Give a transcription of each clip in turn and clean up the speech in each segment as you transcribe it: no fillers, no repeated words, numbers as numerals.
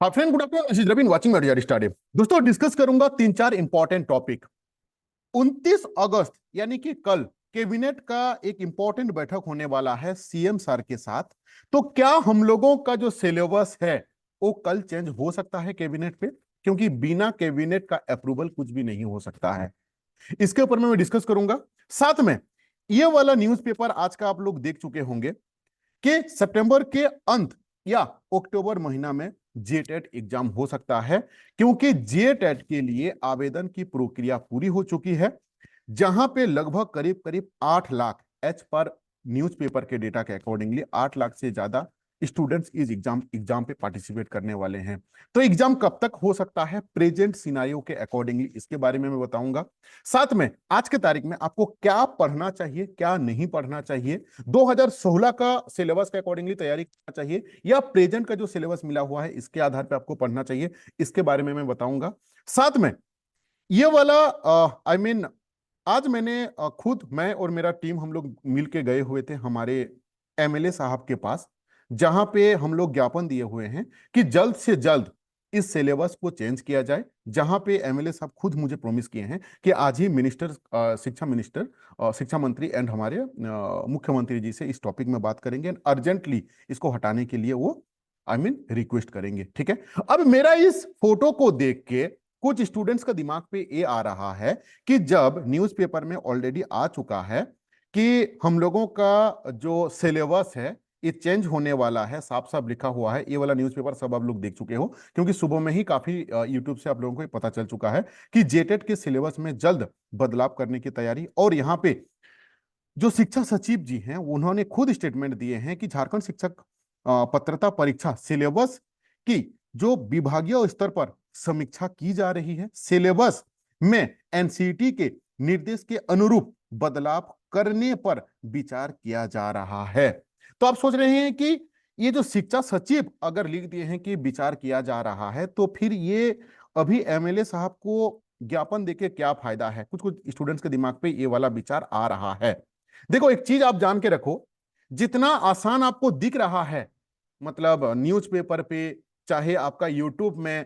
हाँ friend, good afternoon. This is Raveen watching my study. दोस्तों, discuss करूंगा तीन चार इंपॉर्टेंट टॉपिक। 29 अगस्त यानी कि कल कैबिनेट का एक इंपॉर्टेंट बैठक होने वाला है सीएम सर के साथ। तो क्या हम लोगों का जो सिलेबस है वो कल चेंज हो सकता है कैबिनेट पे? क्योंकि बिना कैबिनेट का अप्रूवल कुछ भी नहीं हो सकता है। इसके ऊपर मैं डिस्कस करूंगा। साथ में ये वाला न्यूज़पेपर आज का आप लोग देख चुके होंगे कि सितंबर के अंत या अक्टूबर महीना में जेटेट एग्जाम हो सकता है, क्योंकि जेटेट के लिए आवेदन की प्रक्रिया पूरी हो चुकी है, जहां पे लगभग करीब करीब 8 लाख एच पर न्यूज़पेपर के डेटा के अकॉर्डिंगली 8 लाख से ज्यादा स्टूडेंट्स इस एग्जाम पे पार्टिसिपेट करने वाले हैं। तो एग्जाम कब तक हो सकता है प्रेजेंट सिनारियो के अकॉर्डिंगली, इसके बारे में मैं बताऊंगा। साथ में आज के तारीख में आपको क्या पढ़ना चाहिए, क्या नहीं पढ़ना चाहिए, 2016 का सिलेबस के अकॉर्डिंगली तैयारी करना चाहिए या प्रेजेंट का जो सिलेबस मिला हुआ है इसके आधार पर आपको पढ़ना चाहिए, इसके बारे में मैं बताऊंगा। साथ में ये वाला आज मैंने खुद मैं और मेरा टीम हम लोग मिलके गए हुए थे हमारे एमएलए साहब के पास, जहां पे हम लोग ज्ञापन दिए हुए हैं कि जल्द से जल्द इस सिलेबस को चेंज किया जाए। जहां पे एमएलए साहब खुद मुझे प्रॉमिस किए हैं कि आज ही शिक्षा मिनिस्टर, शिक्षा मंत्री एंड हमारे मुख्यमंत्री जी से इस टॉपिक में बात करेंगे एंड अर्जेंटली इसको हटाने के लिए वो रिक्वेस्ट करेंगे। ठीक है। अब मेरा इस फोटो को देख के कुछ स्टूडेंट्स का दिमाग पे ये आ रहा है कि जब न्यूज़पेपर में ऑलरेडी आ चुका है कि हम लोगों का जो सिलेबस है ये चेंज होने वाला है, साफ साफ लिखा हुआ है। ये वाला न्यूज़पेपर सब आप लोग देख चुके हो, क्योंकि सुबह में ही काफी यूट्यूब से आप लोगों को ये पता चल चुका है कि जेटेट के सिलेबस में जल्द बदलाव करने की तैयारी। और यहाँ पे जो शिक्षा सचिव जी हैं उन्होंने खुद स्टेटमेंट दिए हैं कि झारखंड शिक्षक पात्रता परीक्षा सिलेबस की जो विभागीय स्तर पर समीक्षा की जा रही है, सिलेबस में एनसीईटी के निर्देश के अनुरूप बदलाव करने पर विचार किया जा रहा है। तो आप सोच रहे हैं कि ये जो शिक्षा सचिव अगर लिख दिए हैं कि विचार किया जा रहा है, तो फिर ये अभी एमएलए साहब को ज्ञापन देके क्या फायदा है? कुछ कुछ स्टूडेंट्स के दिमाग पे ये वाला विचार आ रहा है। देखो, एक चीज आप जान के रखो, जितना आसान आपको दिख रहा है, मतलब न्यूज़पेपर पे चाहे आपका यूट्यूब में,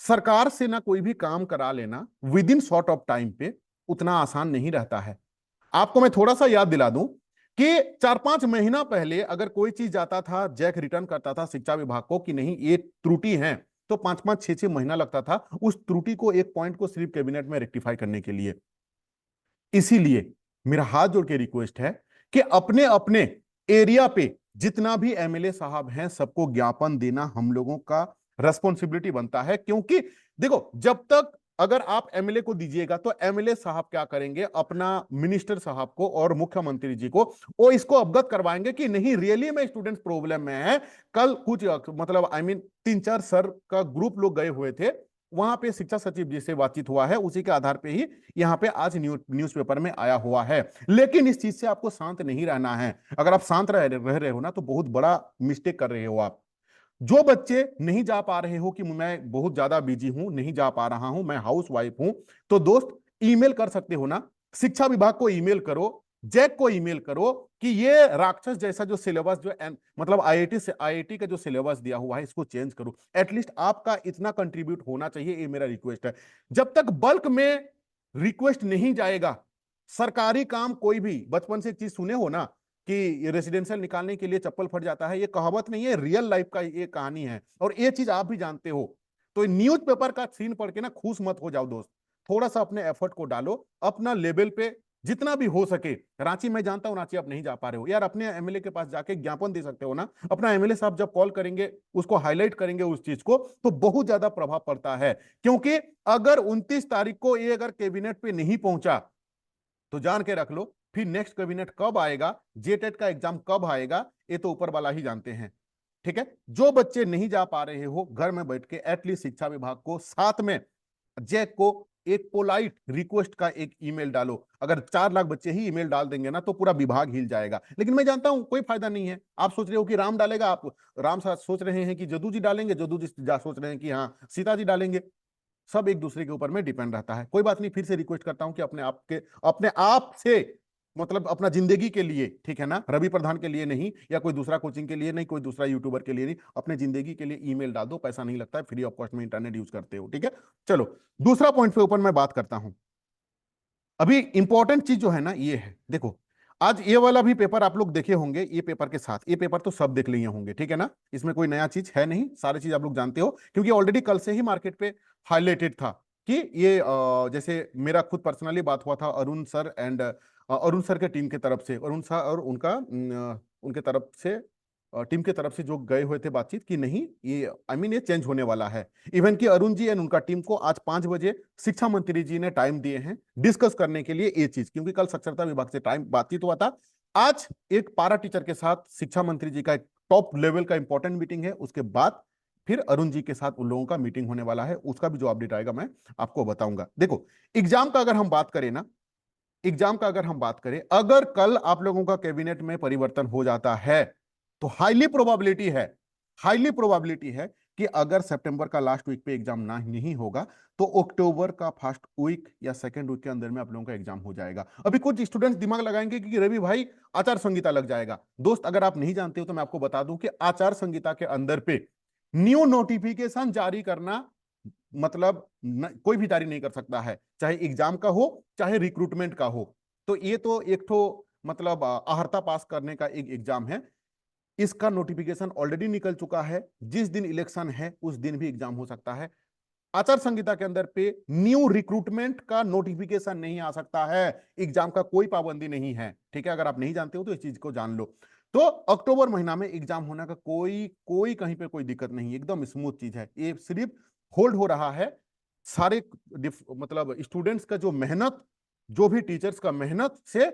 सरकार से ना कोई भी काम करा लेना with in short of time पे उतना आसान नहीं रहता है। आपको मैं थोड़ा सा याद दिला दूं कि 4-5 महीना पहले अगर कोई चीज जाता था, जैक रिटर्न करता था शिक्षा विभाग को कि नहीं ये त्रुटि है, तो 5-5 6-6 महीना लगता था उस त्रुटि को, एक पॉइंट को सिर्फ कैबिनेट में रेक्टिफाई करने के लिए। इसीलिए मेरा हाथ जोड़ के रिक्वेस्ट है कि अपने अपने एरिया पे जितना भी एमएलए साहब हैं सबको ज्ञापन देना हम लोगों का रेस्पॉन्सिबिलिटी बनता है। क्योंकि देखो, जब तक अगर आप एमएलए को दीजिएगा तो एमएलए साहब क्या करेंगे, अपना मिनिस्टर साहब को और मुख्यमंत्री जी को वो इसको अवगत करवाएंगे कि नहीं रियली में स्टूडेंट्स प्रॉब्लम में है। कल कुछ मतलब 3-4 सर का ग्रुप लोग गए हुए थे, वहां पे शिक्षा सचिव जी से बातचीत हुआ है, उसी के आधार पे ही यहाँ पे आज न्यूज़पेपर में आया हुआ है। लेकिन इस चीज से आपको शांत नहीं रहना है। अगर आप शांत रह रहे हो ना तो बहुत बड़ा मिस्टेक कर रहे हो आप। जो बच्चे नहीं जा पा रहे हो कि मैं बहुत ज्यादा बिजी हूं, नहीं जा पा रहा हूं, मैं हाउस वाइफ हूं, तो दोस्त ईमेल कर सकते हो ना, शिक्षा विभाग को ईमेल करो, जैक को ईमेल करो कि ये राक्षस जैसा जो सिलेबस जो मतलब आईआईटी का जो सिलेबस दिया हुआ है इसको चेंज करो। एटलीस्ट आपका इतना कंट्रीब्यूट होना चाहिए, ये मेरा रिक्वेस्ट है। जब तक बल्क में रिक्वेस्ट नहीं जाएगा, सरकारी काम कोई भी, बचपन से एक चीज सुने हो ना कि रेसिडेंशियल निकालने के लिए चप्पल फट जाता है, ये कहावत नहीं है, रियल लाइफ का ये कहानी है और ये चीज आप भी जानते हो। तो न्यूज पेपर का सीन पढ़ के ना खुश मत हो जाओ दोस्त, थोड़ा सा अपने एफर्ट को डालो, अपना लेवल पे जितना भी हो सके। रांची मैं जानता हूं रांची आप नहीं जा पा रहे हो यार, अपने एमएलए के पास जाके ज्ञापन दे सकते हो ना। अपना एमएलए साहब जब कॉल करेंगे उसको हाईलाइट करेंगे उस चीज को, तो बहुत ज्यादा प्रभाव पड़ता है। क्योंकि अगर 29 तारीख को ये अगर कैबिनेट पे नहीं पहुंचा तो जान के रख लो फिर नेक्स्ट कैबिनेट कब आएगा, जेटेट का एग्जाम कब आएगा, ये तो ऊपर वाला ही जानते हैं। ठीक है। जो बच्चे नहीं जा पा रहे हो घर में बैठ के एटलीस्ट शिक्षा विभाग को, साथ में जैक को एक पोलाइट रिक्वेस्ट का एक ईमेल डालो। अगर 4 लाख बच्चे ही ईमेल डाल देंगे ना तो पूरा विभाग हिल जाएगा। लेकिन मैं जानता हूं कोई फायदा नहीं है। आप सोच रहे हो कि राम डालेगा, आप राम साहब सोच रहे हैं कि जदू जी डालेंगे, जदू जी सोच रहे हैं कि हाँ सीता जी डालेंगे। सब एक दूसरे के ऊपर में डिपेंड रहता है। कोई बात नहीं, फिर से रिक्वेस्ट करता हूं कि अपने आप से मतलब अपना जिंदगी के लिए, ठीक है ना, रवि प्रधान के लिए नहीं, या कोई दूसरा कोचिंग के लिए नहीं, कोई दूसरा यूट्यूबर के लिए नहीं, अपने जिंदगी के लिए ईमेल डाल दो, पैसा नहीं लगता है, फ्री ऑफ कॉस्ट में इंटरनेट यूज करते हो, ठीक है। चलो दूसरा पॉइंट के ऊपर मैं बात करता हूं। अभी इंपॉर्टेंट चीज जो है ना ये है, देखो आज ये वाला भी पेपर आप लोग देखे होंगे, ये पेपर के साथ ये पेपर तो सब देख लिए होंगे, ठीक है ना, इसमें कोई नया चीज है नहीं, सारी चीज आप लोग जानते हो, क्योंकि ऑलरेडी कल से ही मार्केट पे हाईलाइटेड था कि ये जैसे मेरा खुद पर्सनली बात हुआ था Arun sir and Arun sir के टीम के तरफ से, अरुण सर और उनका उनके तरफ से टीम के तरफ से जो गए हुए थे बातचीत कि नहीं ये ये चेंज होने वाला है। इवन कि अरुण जी एंड उनका टीम को आज 5 बजे शिक्षा मंत्री जी ने टाइम दिए हैं डिस्कस करने के लिए ये चीज, क्योंकि कल साक्षरता विभाग से टाइम बातचीत हुआ था। आज एक पारा टीचर के साथ शिक्षा मंत्री जी का एक टॉप लेवल का इंपॉर्टेंट मीटिंग है, उसके बाद फिर अरुण जी के साथ उन लोगों का मीटिंग होने वाला है, उसका भी जो अपडेट आएगा मैं आपको बताऊंगा। देखो एग्जाम का अगर हम बात करें ना, एग्जाम का अगर हम बात करें, अगर कल आप लोगों का कैबिनेट में परिवर्तन हो जाता है तो हाईली प्रोबेबिलिटी है कि अगर सितंबर का लास्ट वीक पे एग्जाम ना नहीं होगा तो अक्टूबर का फर्स्ट वीक या सेकंड वीक के अंदर में आप लोगों का एग्जाम हो जाएगा। अभी कुछ स्टूडेंट्स दिमाग लगाएंगे कि रवि भाई आचार संहिता लग जाएगा। दोस्त अगर आप नहीं जानते हो तो मैं आपको बता दूं कि आचार संहिता के अंदर पे न्यू नोटिफिकेशन जारी करना मतलब कोई भी जारी नहीं कर सकता है, चाहे एग्जाम का हो चाहे रिक्रूटमेंट का हो। तो ये तो एक तो मतलब अहर्ता पास करने का एक एग्जाम है, इसका नोटिफिकेशन ऑलरेडी निकल चुका है, जिस दिन इलेक्शन है उस दिन भी एग्जाम हो सकता है। आचार संहिता के अंदर पे न्यू रिक्रूटमेंट का नोटिफिकेशन नहीं आ सकता है, एग्जाम का कोई पाबंदी नहीं है, ठीक है। अगर आप नहीं जानते हो तो इस चीज को जान लो। तो अक्टूबर महीना में एग्जाम होने का कोई कोई कहीं पे कोई दिक्कत नहीं, एकदम स्मूथ चीज है। ये सिर्फ होल्ड हो रहा है सारे मतलब स्टूडेंट्स का जो मेहनत, जो भी टीचर्स का मेहनत से,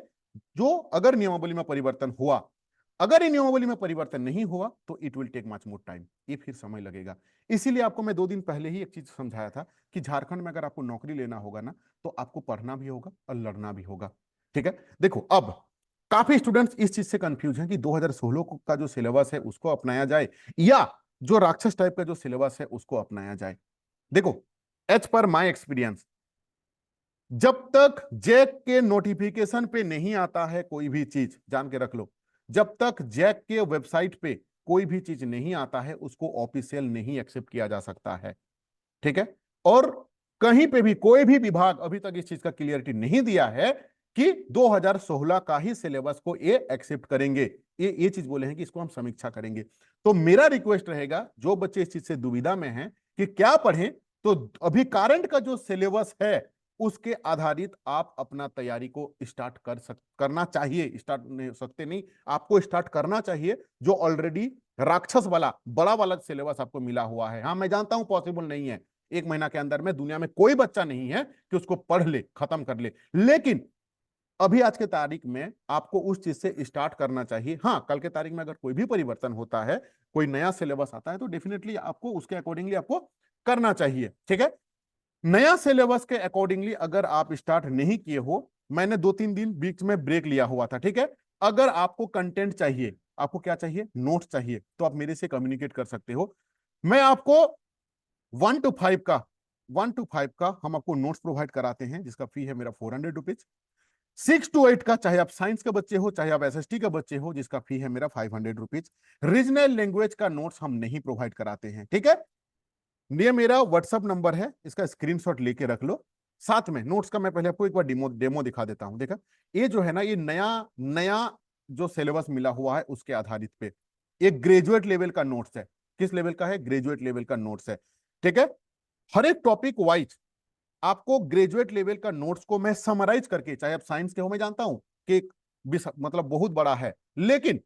जो अगर नियमावली में परिवर्तन हुआ, अगर इन नियमावली में परिवर्तन नहीं हुआ तो it will take much more time, ये फिर समय लगेगा। इसीलिए आपको मैं 2 दिन पहले ही एक चीज समझाया था कि झारखंड में अगर आपको नौकरी लेना होगा ना तो आपको पढ़ना भी होगा और लड़ना भी होगा, ठीक है। देखो अब काफी स्टूडेंट्स इस चीज से कंफ्यूज हैं कि 2016 का जो सिलेबस है उसको अपनाया जाए या जो राक्षस टाइप का जो सिलेबस है उसको अपनाया जाए। देखो एज पर माई एक्सपीरियंस, जब तक जैक के नोटिफिकेशन पे नहीं आता है कोई भी चीज, जान के रख लो, जब तक जैक के वेबसाइट पे कोई भी चीज नहीं आता है उसको ऑफिशियल नहीं एक्सेप्ट किया जा सकता है, ठीक है। और कहीं पे भी कोई भी विभाग अभी तक इस चीज का क्लियरिटी नहीं दिया है कि 2016 का ही सिलेबस को ये एक्सेप्ट करेंगे, ये चीज बोले हैं कि इसको हम समीक्षा करेंगे। तो मेरा रिक्वेस्ट रहेगा जो बच्चे इस चीज से दुविधा में हैं कि क्या पढ़ें, तो अभी करंट का जो सिलेबस है उसके आधारित आप अपना तैयारी को स्टार्ट करना चाहिए, स्टार्ट नहीं सकते नहीं, आपको स्टार्ट करना चाहिए जो ऑलरेडी राक्षस वाला बड़ा वाला सिलेबस आपको मिला हुआ है। हाँ मैं जानता हूं पॉसिबल नहीं है, 1 महीना के अंदर में दुनिया में कोई बच्चा नहीं है कि उसको पढ़ ले खत्म कर ले, लेकिन अभी आज के तारीख में आपको उस चीज से स्टार्ट करना चाहिए। हाँ कल के तारीख में अगर कोई भी परिवर्तन होता है, कोई नया सिलेबस आता है तो डेफिनेटली आपको उसके अकॉर्डिंगली आपको करना चाहिए, ठीक है। नया सिलेबस के अकॉर्डिंगली अगर आप स्टार्ट नहीं किए हो, मैंने 2-3 दिन बीच में ब्रेक लिया हुआ था, ठीक है। अगर आपको कंटेंट चाहिए, आपको क्या चाहिए, नोट्स चाहिए, तो आप मेरे से कम्युनिकेट कर सकते हो। मैं आपको 1 to 5 का हम आपको नोट्स प्रोवाइड कराते हैं जिसका फी है मेरा 400 रुपीज। 6 to 8 का, चाहे आप साइंस के बच्चे हो चाहे आप एसएसटी के बच्चे हो, जिसका फी है मेरा 500 रुपीज। रीजनल लैंग्वेज का नोट्स हम नहीं प्रोवाइड कराते हैं, ठीक है। ये मेरा व्हाट्सअप नंबर है, इसका स्क्रीनशॉट लेके रख लो। साथ में नोट्स का मैं पहले आपको एक बार डेमो दिखा देता हूं। देखा ये जो है ना, ये नया नया जो सिलेबस मिला हुआ है उसके आधारित पे एक ग्रेजुएट लेवल का नोट्स है। किस लेवल का है, ग्रेजुएट लेवल का नोट्स है, ठीक है। हर एक टॉपिक वाइज आपको ग्रेजुएट लेवल का नोट्स को मैं समराइज करके, चाहे आप साइंस के हो, मैं जानता हूं कि मतलब बहुत बड़ा है, लेकिन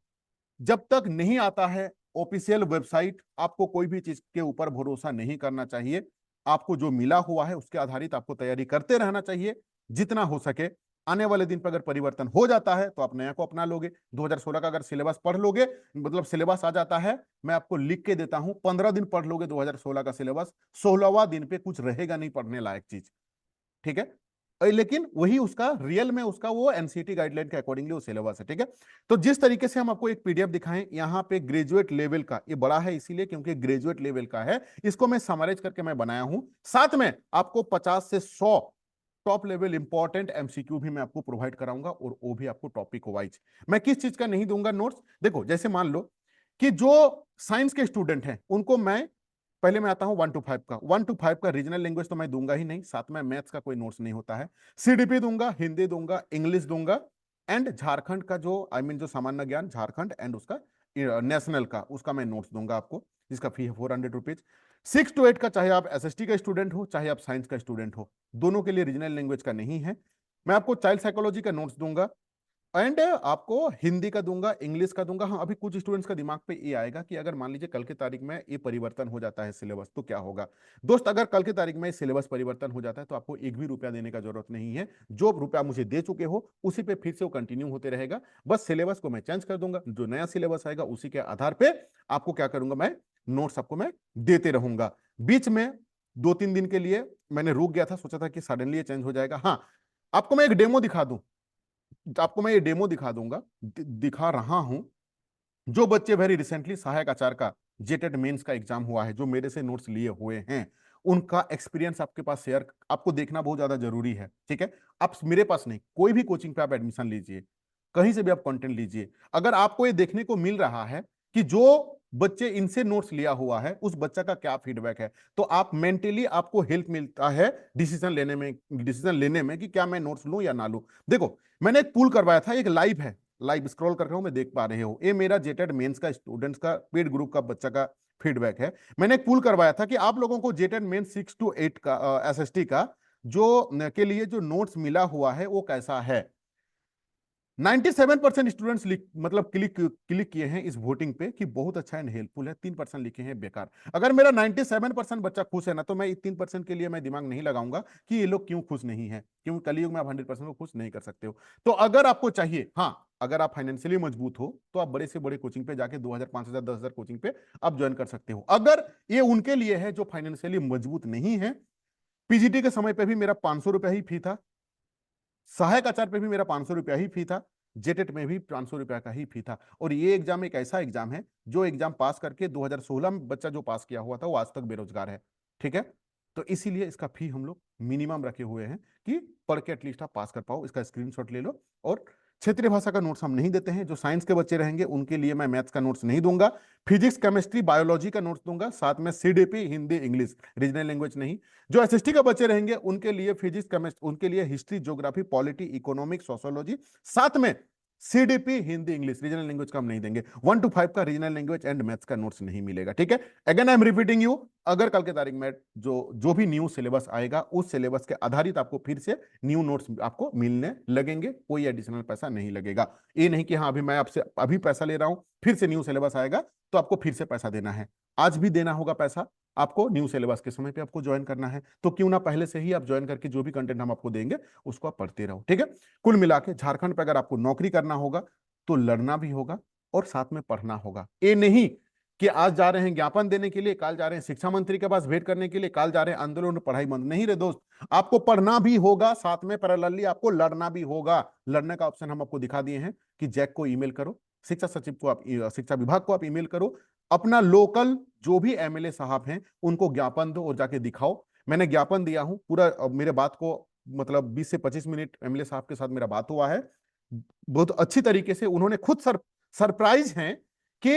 जब तक नहीं आता है ऑफिशियल वेबसाइट, आपको कोई भी चीज के ऊपर भरोसा नहीं करना चाहिए। आपको जो मिला हुआ है उसके आधारित आपको तैयारी करते रहना चाहिए जितना हो सके। आने वाले दिन पर अगर परिवर्तन हो जाता है तो आप नया को अपना लोगे। 2016 का अगर सिलेबस पढ़ लोगे, मतलब सिलेबस आ जाता है, मैं आपको लिख के देता हूं, 15 दिन पढ़ लोगे 2016 का सिलेबस, 16वां दिन पे कुछ रहेगा नहीं पढ़ने लायक चीज, ठीक है। लेकिन वही उसका रियल में उसका वो एनसीटी गाइडलाइन के अकॉर्डिंगली वो सिलेबस है, ठीक है। तो जिस तरीके से हम आपको एक पीडीएफ दिखाएं, यहाँ पे ग्रेजुएट लेवल का, ये बड़ा है इसीलिए क्योंकि ग्रेजुएट लेवल का है, इसको मैं समराइज करके मैं बनाया हूं। साथ में आपको 50 से 100 टॉप लेवल इंपॉर्टेंट एमसीक्यू भी मैं आपको प्रोवाइड कराऊंगा, और वो भी आपको टॉपिक वाइज। मैं किस चीज का नहीं दूंगा नोट्स, देखो जैसे मान लो कि जो साइंस के स्टूडेंट हैं उनको मैं पहले मैं आता हूं 1 to 5 का, 1 to 5 का रीजनल लैंग्वेज तो मैं दूंगा ही नहीं, साथ में मैथ्स का कोई नोट्स नहीं होता है। सीडीपी दूंगा, हिंदी दूंगा, इंग्लिश दूंगा, एंड झारखंड का जो जो सामान्य ज्ञान झारखंड एंड उसका नेशनल का, उसका मैं नोट्स दूंगा आपको, जिसका फी है 400 रुपीज। 6 to 8 का, चाहे आप एसएसटी का स्टूडेंट हो चाहे आप साइंस का स्टूडेंट हो, दोनों के लिए रीजनल लैंग्वेज का नहीं है। मैं आपको चाइल्ड साइकोलॉजी का नोट्स दूंगा, एंड आपको हिंदी का दूंगा, इंग्लिश का दूंगा। हाँ, अभी कुछ स्टूडेंट्स का दिमाग पे ये आएगा कि अगर मान लीजिए कल की तारीख में ये परिवर्तन हो जाता है सिलेबस, तो क्या होगा। दोस्त, अगर कल की तारीख में सिलेबस परिवर्तन हो जाता है तो आपको एक भी रुपया देने का जरूरत नहीं है। जो रुपया मुझे दे चुके हो उसी पे फिर से वो कंटिन्यू होते रहेगा, बस सिलेबस को मैं चेंज कर दूंगा, जो नया सिलेबस आएगा उसी के आधार पे आपको क्या करूंगा, मैं नोट्स आपको मैं देते रहूंगा। बीच में 2-3 दिन के लिए मैंने रुक गया था, सोचा था कि सडनली ये चेंज हो जाएगा। हाँ, आपको मैं एक डेमो दिखा दूं, आपको मैं ये डेमो दिखा दूंगा, दिखा रहा हूं। जो बच्चे वेरी रिसेंटली सहायक आचार्य का जेटेड मेंस का एग्जाम हुआ है, जो मेरे से नोट्स लिए हुए हैं, उनका एक्सपीरियंस आपके पास शेयर, आपको देखना बहुत ज्यादा जरूरी है। ठीक है, आप मेरे पास नहीं, कोई भी कोचिंग पे आप एडमिशन लीजिए, कहीं से भी आप कंटेंट लीजिए, अगर आपको ये देखने को मिल रहा है कि जो बच्चे इनसे नोट्स लिया हुआ है उस बच्चा का क्या फीडबैक है, तो आप मेंटली आपको हेल्प मिलता है डिसीजन लेने में कि क्या मैं नोट्स लूं या ना लूं। देखो, मैंने एक पूल करवाया था, एक लाइव है, लाइव स्क्रॉल कर रहा हूं मैं, देख पा रहे हो, ये मेरा जेटेड मेंस का स्टूडेंट्स का पेड ग्रुप का बच्चा का फीडबैक है। मैंने एक पूल करवाया था कि आप लोगों को जेटेड मेंस 6 to 8 का एसएसटी का जो के लिए जो नोट्स मिला हुआ है वो कैसा है। 97% स्टूडेंट्स मतलब क्लिक किए हैं इस वोटिंग पे कि बहुत अच्छा एंड हेल्पफुल है, 3% लिखे हैं बेकार। अगर मेरा 97% बच्चा खुश है ना, तो मैं 3% के लिए मैं दिमाग नहीं लगाऊंगा कि ये लोग क्यों खुश नहीं है, क्यों कलयुग में आप 100% को खुश नहीं कर सकते हो। तो अगर आपको चाहिए, हाँ, अगर आप फाइनेंशियली मजबूत हो तो आप बड़े से बड़े कोचिंग पे जाके 2000, 5000, 10,000 कोचिंग पे आप ज्वाइन कर सकते हो। अगर ये उनके लिए है जो फाइनेंशियली मजबूत नहीं है, पीजीटी के समय पे भी मेरा 500 रुपया ही फी था, सहायक आचार्य पे भी मेरा 500 रुपया ही फी था, जेटेट में भी 500 रुपया का ही फी था। और ये एग्जाम एक ऐसा एग्जाम है जो एग्जाम पास करके 2016 में बच्चा जो पास किया हुआ था वो आज तक बेरोजगार है। ठीक है, तो इसीलिए इसका फी हम लोग मिनिमम रखे हुए हैं कि पढ़ के एटलीस्ट आप पास कर पाओ। इसका स्क्रीनशॉट ले लो। और क्षेत्रीय भाषा का नोट्स हम नहीं देते हैं, जो साइंस के बच्चे रहेंगे उनके लिए मैं मैथ्स का नोट्स नहीं दूंगा, फिजिक्स, केमिस्ट्री, बायोलॉजी का नोट्स दूंगा, साथ में CDP, Hindi, English, regional language नहीं। जो एसएसटी के बच्चे रहेंगे उनके लिए फिजिक्स, केमिस्ट्री, उनके लिए history, geography, polity, economics, sociology, साथ में CDP, Hindi, English, regional language का हम नहीं देंगे। 1 to 5 का रीजनल लैंग्वेज एंड मैथ्स का नोट्स नहीं मिलेगा। ठीक है, again I am repeating you, अगर कल के तारीख में जो जो भी न्यू सिलेबस आएगा उस सिलेबस के आधारित आपको फिर से न्यू नोट्स आपको मिलने लगेंगे, कोई एडिशनल पैसा नहीं लगेगा। ये नहीं कि हाँ अभी मैं आपसे अभी पैसा ले रहा हूं, फिर से न्यू सिलेबस आएगा तो आपको फिर से पैसा देना है। आज भी देना होगा पैसा आपको, न्यू सिलेबस के समय पे आपको ज्वाइन करना है, तो क्यों ना पहले से ही आप ज्वाइन करके जो भी कंटेंट हम आपको देंगे उसको आप पढ़ते रहो। ठीक है, कुल मिला के झारखंड पे अगर आपको नौकरी करना होगा तो लड़ना भी होगा और साथ में पढ़ना होगा। ये नहीं कि आज जा रहे हैं ज्ञापन देने के लिए, काल जा रहे हैं शिक्षा मंत्री के पास भेंट करने के लिए, काल जा रहे हैं आंदोलन और पढ़ाई बंद नहीं रे दोस्त। आपको पढ़ना भी होगा, साथ में पैरेलली आपको लड़ना भी होगा। लड़ने का ऑप्शन हम आपको दिखा दिए हैं कि जैक को ईमेल करो, शिक्षा सचिव को आप, शिक्षा विभाग को आप ईमेल करो, अपना लोकल जो भी एमएलए साहब हैं उनको ज्ञापन दो और जाके दिखाओ। मैंने ज्ञापन दिया हूं पूरा, मेरे बात को मतलब 20 से 25 मिनट एमएलए साहब के साथ मेरा बात हुआ है, बहुत अच्छी तरीके से उन्होंने खुद सरप्राइज हैं कि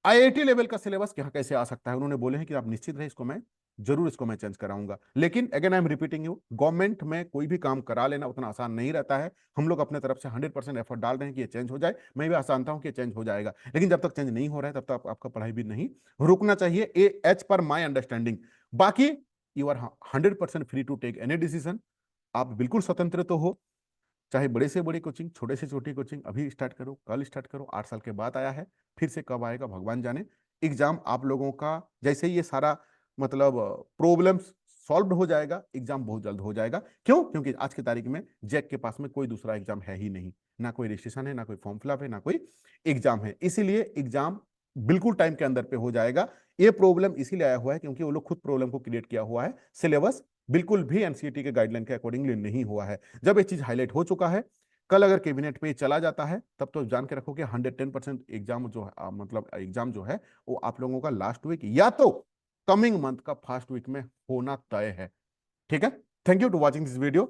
आईआईटी लेवल का सिलेबस क्या कैसे आ सकता है। उन्होंने बोले हैं कि आप निश्चित रहे, इसको मैं जरूर इसको मैं चेंज कराऊंगा। लेकिन again I am repeating you, government में कोई भी काम करा लेना उतना आसान नहीं रहता है। हम लोग अपने तरफ से 100% एफर्ट डाल रहे हैं कि ये चेंज हो जाए, मैं भी आसानता हूं कि चेंज हो जाएगा, लेकिन जब तक चेंज नहीं हो रहा है तब तक आपका पढ़ाई भी नहीं रुकना चाहिए, एज पर माई अंडरस्टैंडिंग। बाकी you are 100% free to take any decision, आप बिल्कुल स्वतंत्र तो हो, चाहे बड़े से बड़ी कोचिंग, छोटे से छोटी कोचिंग, अभी स्टार्ट करो, कल स्टार्ट करो, 8 साल के बाद आया है, फिर से कब आएगा भगवान जाने। एग्जाम आप लोगों का जैसे ही ये सारा मतलब प्रॉब्लम्स सॉल्व हो जाएगा, एग्जाम बहुत जल्द हो जाएगा। क्यों? क्योंकि आज की तारीख में जैक के पास में कोई दूसरा एग्जाम है ही नहीं, ना कोई रजिस्ट्रेशन है, ना कोई फॉर्म फिलअप है, ना कोई एग्जाम है, इसीलिए एग्जाम बिल्कुल टाइम के अंदर पे हो जाएगा। ये प्रॉब्लम इसीलिए आया हुआ है क्योंकि वो लोग खुद प्रॉब्लम को क्रिएट किया हुआ है, सिलेबस बिल्कुल भी एनसीईटी के गाइडलाइन के अकॉर्डिंगली नहीं हुआ है। जब ये चीज हाईलाइट हो चुका है, कल अगर कैबिनेट पे चला जाता है तब तो जान के रखो कि 110% एग्जाम जो है मतलब एग्जाम जो है वो आप लोगों का लास्ट वीक या तो कमिंग मंथ का फर्स्ट वीक में होना तय है। ठीक है, thank you to watching this video.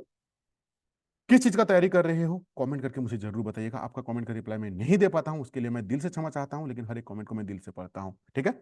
किस चीज का तैयारी कर रहे हो कमेंट करके मुझे जरूर बताइएगा। आपका कमेंट का रिप्लाई मैं नहीं दे पाता हूं, उसके लिए मैं दिल से क्षमा चाहता हूं, लेकिन हर एक कमेंट को मैं दिल से पढ़ता हूं, ठीक है।